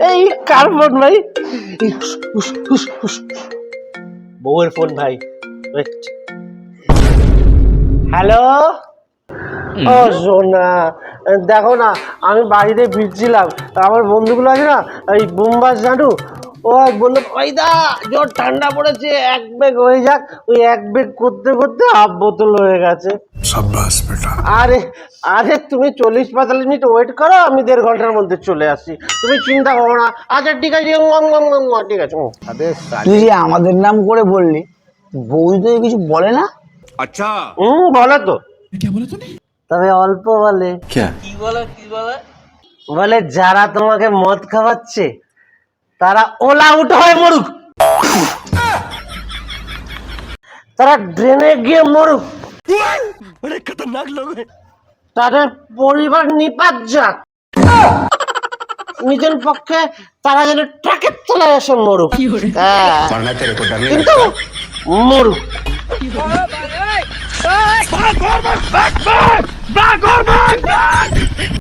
এই কার ফোন ভাই? বউয়ের ফোন ভাই। হ্যালো, ও সোনা, দেখো না আমি বাড়িতে ফিরছিলাম, আমার বন্ধুগুলো আছে না, এই বুম্বাস জানু, ও বললো ভাইদা জোর ঠান্ডা পড়েছে, এক ব্যাগ হয়ে যাক। ওই এক ব্যাগ করতে করতে হাফ বোতল হয়ে গেছে। আরে আরে তুমি 40-45 মিনিট ওয়েট করো, আমি 1.5 ঘন্টার মধ্যে চলে আসছি, তুমি চিন্তা করো না। আচ্ছা ঠিক আছে, ঠিক আছে। তুই যে আমাদের নাম করে বললি, বৌদি তো কিছু বলে না? अच्छा বলে তো, क्या बोला तूने? তবে অল্প বলে। क्या की बोला বলে যারা তোমাকে মদ খাওয়াচ্ছে তারা ওলা আউট হয়ে মরুক, তারা ড্রেনে গিয়ে মরুক, बड़े खतरनाक लोग हैं। তাদের পরিবার নিপাত যাক, নিজের পক্ষে তারা যেন ট্রাকের তলায় এসে মরুক। হ্যাঁ, কিন্তু মরুক। Back, Orban! Back!